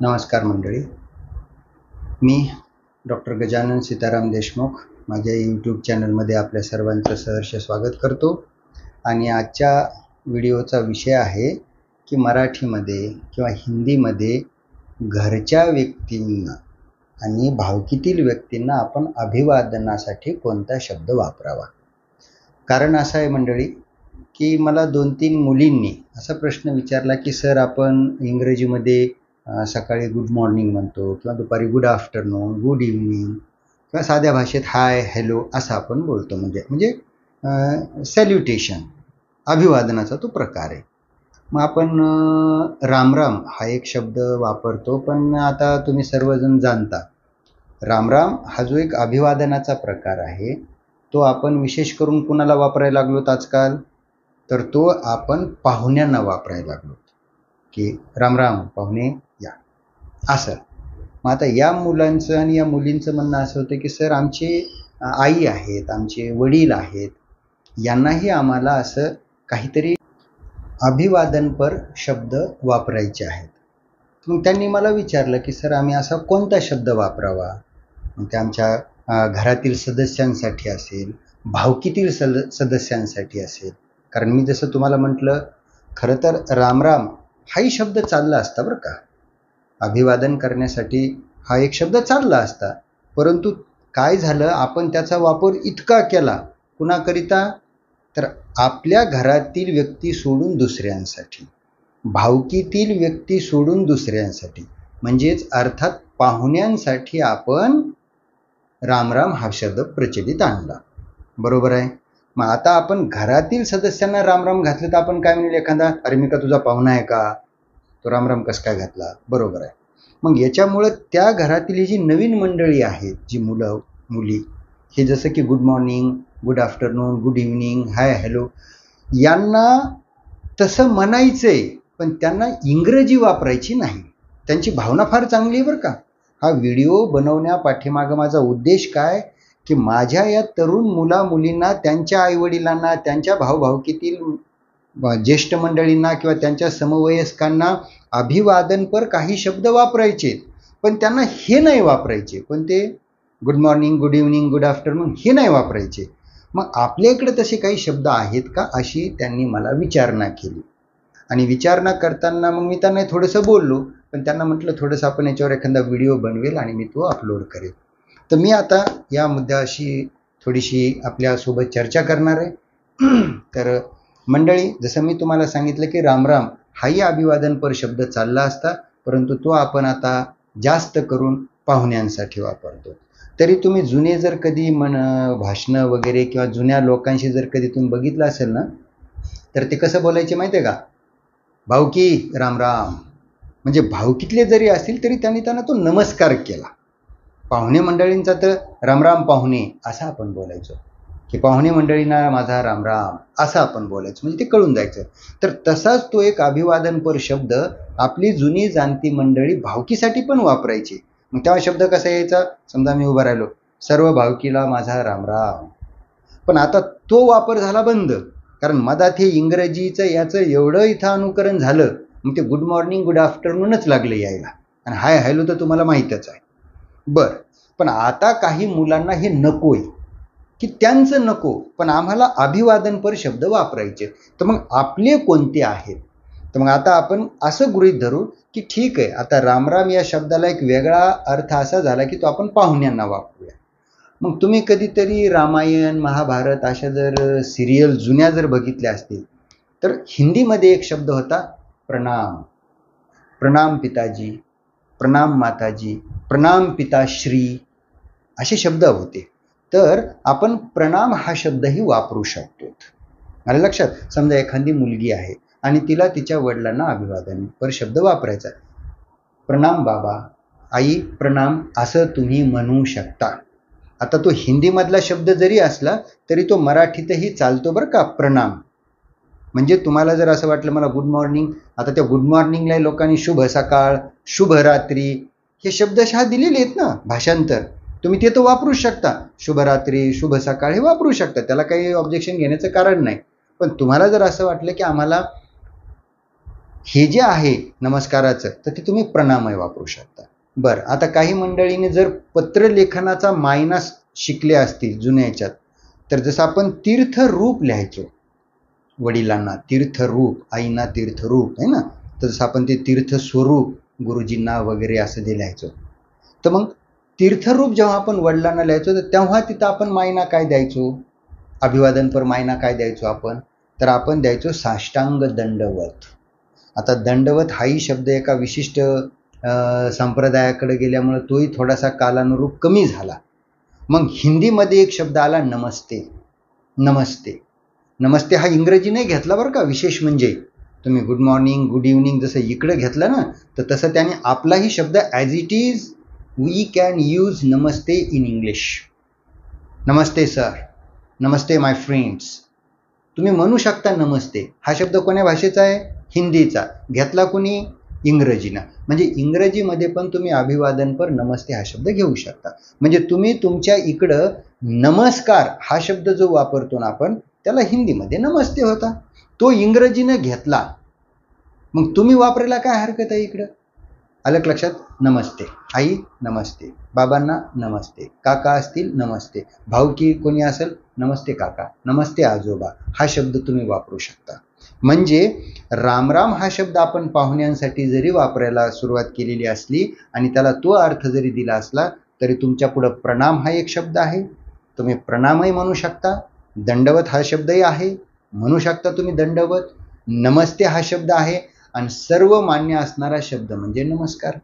नमस्कार मंडळी. मी डॉक्टर गजानन सीताराम देशमुख माझ्या यूट्यूब चॅनलमध्ये आपल्या सर्वांचं सहर्ष स्वागत करतो. आणि आजच्या व्हिडिओचा विषय आहे की मराठीमध्ये किंवा हिंदीमध्ये घरच्या व्यक्तींना आणि भावकीतील व्यक्तींना आपण अभिवादनासाठी कोणता शब्द वापरावा. कारण असं आहे मंडळी की मला 2-3 मुलींनी असा प्रश्न विचारला की सर आपण इंग्रजीमध्ये सकाळी गुड मॉर्निंग म्हणतो किंवा दुपारी गुड आफ्टरनून, गुड इव्हनिंग किंवा साध्या भाषेत हाय हॅलो असं आपण बोलतो. म्हणजे सॅल्युटेशन, अभिवादनाचा तो प्रकार आहे. मग आपण रामराम हा एक शब्द वापरतो, पण आता तुम्ही सर्वजण जाणता रामराम हा जो एक अभिवादनाचा प्रकार आहे तो आपण विशेष करून कुणाला वापरायला लागलोत आजकाल, तर तो आपण पाहुण्यांना वापरायला लागलो की रामराम पाहुणे या असं. मग आता या मुलांचं आणि या मुलींचं म्हणणं असं होतं की सर आमचे आई आहेत, आमचे वडील आहेत, यांनाही आम्हाला असं काहीतरी अभिवादनपर शब्द वापरायचे आहेत. मग त्यांनी मला विचारलं की सर आम्ही असा कोणता शब्द वापरावा. मग ते आमच्या घरातील सदस्यांसाठी असेल, भावकीतील सदस्यांसाठी असेल. कारण मी जसं तुम्हाला म्हटलं, खरं तर रामराम हाही शब्द चालला असता बरं का, अभिवादन करण्यासाठी हा एक शब्द चालला असता. परंतु काय झालं, आपण त्याचा वापर इतका केला कुणाकरिता, तर आपल्या घरातील व्यक्ती सोडून दुसऱ्यांसाठी, भावकीतील व्यक्ती सोडून दुसऱ्यांसाठी, म्हणजेच अर्थात पाहुण्यांसाठी आपण रामराम हा शब्द प्रचलित आणला. बरोबर आहे. मग आता आपण घरातील सदस्यांना रामराम घातलं तर आपण काय म्हणेल एखादा, अरे मी का तुझा पाहुणा आहे का, तो रामराम कसं काय घातला. बरोबर आहे. मग याच्यामुळं त्या घरातील ही जी नवीन मंडळी आहेत, जी मुलं मुली, हे जसं की good morning, good afternoon, good evening, hi hello, यांना तसं म्हणायचंय, पण त्यांना इंग्रजी वापरायची नाही. त्यांची भावना फार चांगली आहे बरं का. हा व्हिडिओ बनवण्यापाठीमागं माझा उद्देश काय की माझ्या या तरुण मुला मुलींना, त्यांच्या आईवडिलांना, त्यांच्या भावभावकीतील ज्येष्ठ मंडळींना किंवा त्यांच्या समवयस्कांना अभिवादनपर काही शब्द वापरायचे, पण त्यांना हे नाही वापरायचे. पण ते good morning, good evening, good afternoon हे नाही वापरायचे. मग आपल्या इकडे तसे काही शब्द आहेत का, अशी त्यांनी मला विचारणा केली. आणि विचारणा करताना मग मी त्यांना थोडंसं बोललो, पण त्यांना म्हटलं थोडंसं आपण याच्यावर एखादा व्हिडिओ बनवेल आणि मी तो अपलोड करेल. तर मी आता या मुद्द्याशी थोडीशी आपल्यासोबत चर्चा करणार आहे. तर मंडळी, जसं मी तुम्हाला सांगितलं की रामराम हाही अभिवादनपर शब्द चालला असता, परंतु तो आपण आता जास्त करून पाहुण्यांसाठी वापरतो. तरी तुम्ही जुने जर कधी भाषणं वगैरे किंवा जुन्या लोकांशी जर कधी तुम्ही बघितलं असेल ना, तर ते कसं बोलायचे माहिती आहे का, भावकी रामराम. म्हणजे भावकीतले जरी असतील तरी त्यांना तो नमस्कार केला. पाहुणे मंडळींचा तर रामराम पाहुणे असं आपण बोलायचो, की पाहुणे मंडळींना माझा रामराम असं आपण बोलायचं, म्हणजे ते कळून जायचं. तर तसाच तो एक अभिवादनपर शब्द आपली जुनी जाणती मंडळी भावकीसाठी पण वापरायची. मग तेव्हा शब्द कसा यायचा, समजा मी उभा राहिलो, सर्व भावकीला माझा रामराम. पण आता तो वापर झाला बंद, कारण मधात हे इंग्रजीचं याचं एवढं इथं अनुकरण झालं, मग ते गुड मॉर्निंग, गुड आफ्टरनूनच लागलं यायला. आणि हाय हॅलो तर तुम्हाला माहीतच आहे. बरं, पण आता काही मुलांना हे नकोय, की त्यांचं नको, पण आम्हाला अभिवादनपर शब्द वापरायचे. तर मग आपले कोणते आहेत. तर मग आता आपण असं गृहीत धरू की ठीक आहे, आता रामराम या शब्दाला एक वेगळा अर्थ असा झाला की तो आपण पाहुण्यांना वापरूया. मग तुम्ही कधीतरी रामायण, महाभारत अशा जर सिरियल जुन्या जर बघितल्या असतील, तर हिंदीमध्ये एक शब्द होता प्रणाम. प्रणाम पिताजी, प्रणाम माताजी, प्रणाम पिताश्री, असे शब्द होते. तर आपण प्रणाम हा शब्दही वापरू शकतो. मला लक्षात, समजा एखादी मुलगी आहे आणि तिला तिच्या वडिलांना अभिवादनपर शब्द वापरायचा, प्रणाम बाबा, आई प्रणाम असं तुम्ही म्हणू शकता. आता तो हिंदीमधला शब्द जरी असला तरी तो मराठीतही चालतो बरं का, प्रणाम. म्हणजे तुम्हाला जर असं वाटलं मला गुड मॉर्निंग, आता त्या गुड मॉर्निंगला लोकांनी शुभ सकाळ, शुभ रात्री हे शब्दशः दिलेले आहेत ना, भाषांतर, तुम्ही ते तर वापरू शकता. शुभरात्री, शुभ सकाळ हे वापरू शकता, त्याला काही ऑब्जेक्शन घेण्याचं कारण नाही. पण तुम्हाला जर असं वाटलं की आम्हाला हे जे आहे नमस्काराचं तर ते तुम्ही प्रणामही वापरू शकता. बरं, आता काही मंडळीने जर पत्रलेखनाचा मायना शिकले असतील जुन्या याच्यात, तर जसं आपण तीर्थरूप लिहायचो वडिलांना, तीर्थरूप, आईना तीर्थरूप आहे ना, तर जसं आपण ते तीर्थस्वरूप गुरुजींना वगैरे असं जे लिहायचो, तर मग तीर्थरूप जेव्हा आपण वडिलांना लिहायचो तर तेव्हा तिथं आपण मायना काय द्यायचो, अभिवादनपर मायना काय द्यायचो आपण, तर आपण द्यायचो साष्टांग दंडवत. आता दंडवत हाही शब्द एका विशिष्ट संप्रदायाकडे गेल्यामुळे तोही थोडासा कालानुरूप कमी झाला. मग हिंदीमध्ये एक शब्द आला नमस्ते. नमस्ते नमस्ते हा इंग्रजी नाही घेतला बरं का. विशेष म्हणजे तुम्ही गुड मॉर्निंग गुड इव्हनिंग जसं इकडे घेतलं ना, तर तसं त्याने आपलाही शब्द as it is we can use नमस्ते इन इंग्लिश. नमस्ते सर, नमस्ते माय फ्रेंड्स, तुम्ही म्हणू शकता नमस्ते. हा शब्द कोण्या भाषेचा आहे? हिंदीचा. घेतला कुणी? इंग्रजीनं. म्हणजे इंग्रजीमध्ये पण तुम्ही अभिवादनपर नमस्ते हा शब्द घेऊ शकता. म्हणजे तुम्ही तुमच्या इकडं नमस्कार हा शब्द जो वापरतो ना आपण, त्याला हिंदीमध्ये नमस्ते होता, तो इंग्रजीनं घेतला. मग तुम्ही वापरायला काय हरकत आहे इकडं? आलं लक्षात? नमस्ते आई, नमस्ते बाबांना, नमस्ते काका असतील, नमस्ते भाऊ की कोणी असेल, नमस्ते काका, नमस्ते आजोबा, हा शब्द तुम्ही वापरू शकता. म्हणजे रामराम हा शब्द आपण पाहुण्यांसाठी जरी वापरायला सुरुवात केलेली असली आणि त्याला तो अर्थ जरी दिला असला तरी तुमच्या पुढं प्रणाम हा एक शब्द आहे, तुम्ही प्रणामही म्हणू शकता. दंडवत हा शब्दही आहे, म्हणू शकता तुम्ही दंडवत. नमस्ते हा शब्द आहे आणि सर्व मान्य असणारा शब्द म्हणजे नमस्कार.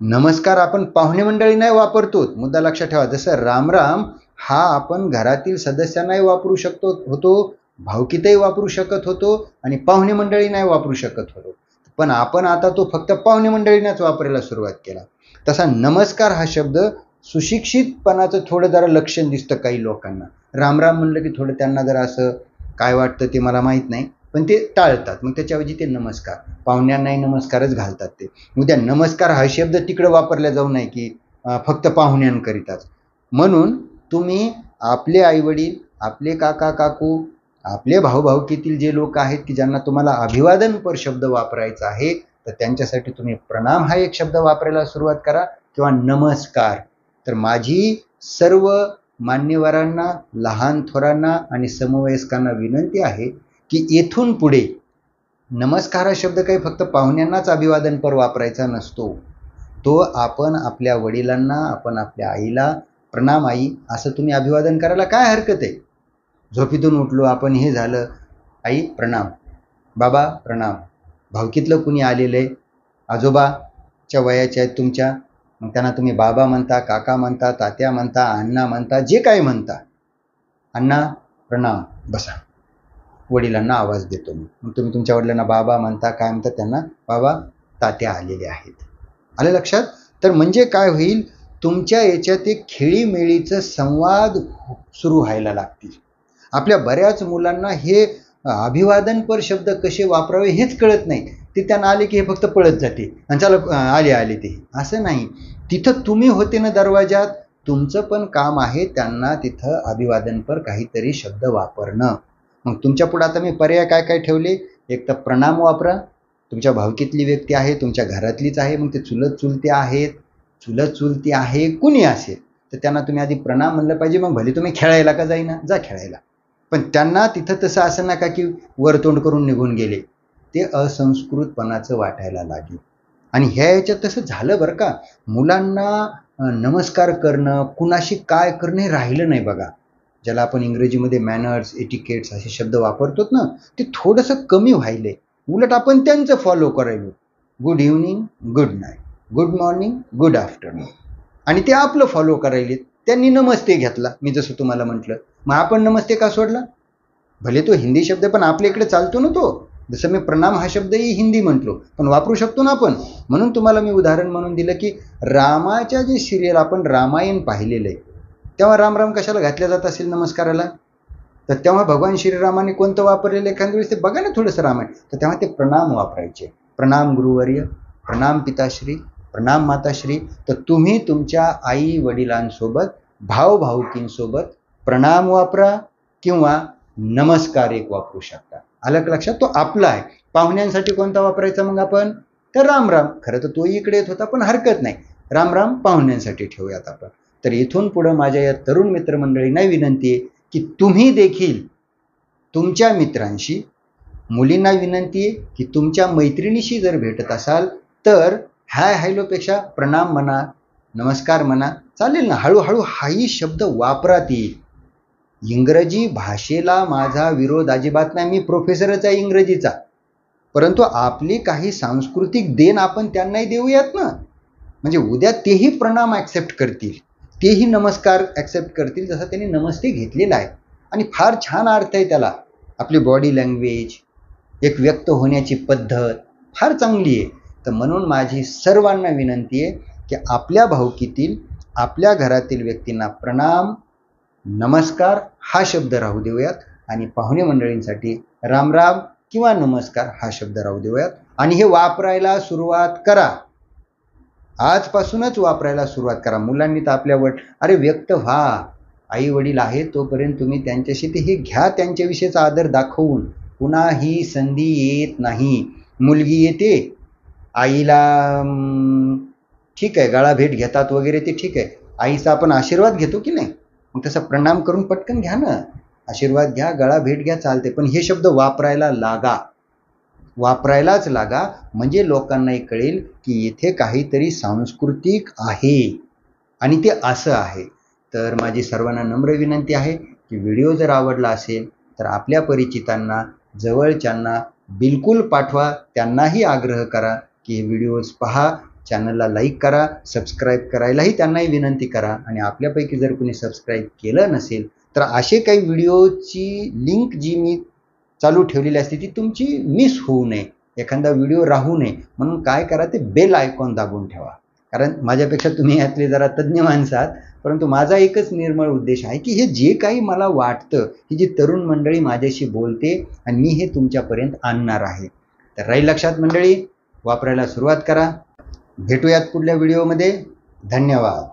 नमस्कार आपण पाहुणे मंडळी नाही वापरतो, मुद्दा लक्षात ठेवा. जसं रामराम हा आपण घरातील सदस्यांनाही वापरू शकतो होतो, भावकीतही वापरू शकत होतो आणि पाहुणे मंडळी नाही वापरू शकत होतो, पण आपण आता तो फक्त पाहुणे मंडळीनाच वापरायला सुरुवात केला. तसा नमस्कार हा शब्द सुशिक्षितपणाचं थोडं जरा लक्षण दिसतं काही लोकांना. रामराम म्हणलं की थोडं त्यांना जरा असं काय वाटतं ते मला माहीत नाही, पण ते टाळतात. मग त्याच्याऐवजी ते नमस्कार, पाहुण्यांनाही नमस्कारच घालतात. ते उद्या नमस्कार हा शब्द तिकडे वापरला जाऊ नये की फक्त पाहुण्यांकरिताच. म्हणून तुम्ही आपले आईवडील, आपले काका काकू, आपले भाऊभाऊकीतील जे लोक आहेत की ज्यांना तुम्हाला अभिवादनपर शब्द वापरायचा आहे, तर त्यांच्यासाठी तुम्ही प्रणाम हा एक शब्द वापरायला सुरुवात करा किंवा नमस्कार. तर माझी सर्व मान्यवरांना, लहान थोरांना आणि समवयस्कांना विनंती आहे की येथून पुढे नमस्कार हा शब्द काही फक्त पाहुण्यांनाच अभिवादनपर वापरायचा नसतो. तो आपण आपल्या वडिलांना, आपण आपल्या आईला, प्रणाम आई असं तुम्ही अभिवादन करायला काय हरकत आहे? झोपेतून उठलो आपण, हे झालं, आई प्रणाम, बाबा प्रणाम, भावकीतलं कुणी आलेलं आहे, आजोबाच्या वयाचे आहेत तुमच्या, मग त्यांना तुम्ही बाबा म्हणता, काका म्हणता, तात्या म्हणता, अण्णा म्हणता, जे काय म्हणता. अण्णा प्रणाम, बसा. वडिलांना आवाज देतो मी. मग तुम्ही तुमच्या वडिलांना बाबा म्हणता, काय म्हणता त्यांना, बाबा तात्या आलेले आहेत. आलं लक्षात? तर म्हणजे काय होईल, तुमच्या याच्यात एक खेळीमेळीचं संवाद सुरू व्हायला लागतील. आपल्या बऱ्याच मुलांना हे अभिवादनपर शब्द कसे वापरावे हेच कळत नाही. ते त्यांना आले की हे फक्त पळत जाते आणि चला आले ते, असं नाही. तिथं तुम्ही होते ना दरवाजात, तुमचं पण काम आहे त्यांना तिथं अभिवादनपर काहीतरी शब्द वापरणं. मग तुमच्या पुढे आता मी पर्याय काय काय ठेवले. एक तर प्रणाम वापरा, तुमच्या भावकीतली व्यक्ती आहे, तुमच्या घरातलीच आहे, मग ते चुलत चुलते आहेत, चुलत चुलती आहे, कुणी असेल तर त्यांना तुम्ही आधी प्रणाम म्हणलं पाहिजे. मग भले तुम्ही खेळायला का जाईना, जा खेळायला, पण त्यांना तिथं तसं असं नका की वरतोंड करून निघून गेले, ते असंस्कृतपणाचं वाटायला लागेल. आणि ह्या याच्यात तसं झालं बरं का. मुलांना नमस्कार करणं, कुणाशी काय करणं हे राहिलं नाही बघा. ज्याला आपण इंग्रजीमध्ये मॅनर्स, एटिकेट्स असे शब्द वापरतो ना, ते थोडंसं कमी व्हायलंय. उलट आपण त्यांचं फॉलो करायलो. Good evening, good night, good morning, good afternoon, आणि ते आपलं फॉलो करायले. त्यांनी नमस्ते घेतला, मी जसं तुम्हाला म्हटलं, मग आपण नमस्ते का सोडला? भले तो हिंदी शब्द पण आपल्या इकडे चालतो ना तो. जसं मी प्रणाम हा शब्दही हिंदी म्हटलो, पण वापरू शकतो ना आपण. म्हणून तुम्हाला मी उदाहरण म्हणून दिलं की रामाच्या जे सिरियल आपण रामायण पाहिलेलं आहे, तेव्हा रामराम कशाला घातल्या जात असेल नमस्काराला? तर तेव्हा भगवान श्रीरामाने कोणतं वापरलेलं एखाद्या वेळेस ते बघा ना थोडंसं रामायण. तर तेव्हा ते प्रणाम वापरायचे. प्रणाम गुरुवर्य, प्रणाम पिताश्री, प्रणाम माताश्री. तर तुम्ही तुमच्या आई वडिलांसोबत, भाऊ भाऊकींसोबत प्रणाम वापरा किंवा नमस्कार एक वापरू शकता. आलं लक्षात? तो आपला आहे. पाहुण्यांसाठी कोणता वापरायचा मग आपण? तर राम राम. खरं तर तोही इकडे येत होता, पण हरकत नाही, राम राम पाहुण्यांसाठी ठेवूयात आपण. तर इथून पुढे माझ्या या तरुण मित्रमंडळींना विनंती आहे की तुम्ही देखील तुमच्या मित्रांशी, मुलींना विनंती आहे की तुमच्या मैत्रिणीशी जर भेटत असाल तर हाय हॅलोपेक्षा प्रणाम म्हणा, नमस्कार म्हणा, चालेल ना. हळूहळू हाही शब्द वापरात येईल. इंग्रजी भाषेला माझा विरोध अजिबात नाही, मी प्रोफेसरच आहे इंग्रजीचा, परंतु आपली काही सांस्कृतिक देण आपण त्यांनाही देऊयात ना. म्हणजे उद्या तेही प्रणाम ॲक्सेप्ट करतील, तेही नमस्कार ॲक्सेप्ट करतील, जसं त्यांनी नमस्ते घेतलेला आहे. आणि फार छान अर्थ आहे त्याला. आपली बॉडी लँग्वेज, एक व्यक्त होण्याची पद्धत फार चांगली आहे. तर म्हणून माझी सर्वांना विनंती आहे की आपल्या भावकीतील, आपल्या घरातील व्यक्तींना प्रणाम, नमस्कार हा शब्द राहू देऊयात आणि पाहुणे मंडळींसाठी राम राम किंवा नमस्कार हा शब्द राहू देऊयात. आणि हे वापरायला सुरुवात करा, आजपासूनच वापरायला सुरुवात करा. मुलांनी तर आपल्यावर अरे व्यक्त व्हा, आई वडील आहेत तोपर्यंत तुम्ही त्यांच्याशी ते हे घ्या, त्यांच्याविषयीचा आदर दाखवून. पुन्हा ही संधी येत नाही. मुलगी येते, आईला ठीक आहे गळा भेट घेतात वगैरे, ते ठीक आहे, आईचा आपण आशीर्वाद घेतो की नाही, मग तसा प्रणाम करून पटकन घ्या ना, आशीर्वाद घ्या, गळा भेट घ्या, चालते. पण हे शब्द वापरायला लागा, वापरायलाच लागा, म्हणजे लोकांनाही कळेल की इथे काहीतरी सांस्कृतिक आहे आणि ते असं आहे. तर माझी सर्वांना नम्र विनंती आहे की व्हिडिओ जर आवडला असेल तर आपल्या परिचितांना, जवळच्यांना बिलकुल पाठवा. त्यांनाही आग्रह करा की हे व्हिडिओज पहा, चॅनलला लाईक करा, सबस्क्राईब करायलाही त्यांनाही विनंती करा. आणि आपल्यापैकी जर कोणी सबस्क्राईब केलं नसेल तर असे काही व्हिडिओची लिंक जी मी चालू ठेवलेली असते ती तुमची मिस होऊ नये, एखादा व्हिडिओ राहू नये, म्हणून काय करा, ते बेल आयकॉन दाबून ठेवा. कारण माझ्यापेक्षा तुम्ही यातले जरा तज्ज्ञ माणसं आहात, परंतु माझा एकच निर्मळ उद्देश आहे की हे जे काही मला वाटतं, ही जी तरुण मंडळी माझ्याशी बोलते आणि मी हे तुमच्यापर्यंत आणणार आहे. तर राहील लक्षात मंडळी, वापरायला सुरुवात करा. भेटूयात पुढल्या व्हिडिओमध्ये. धन्यवाद.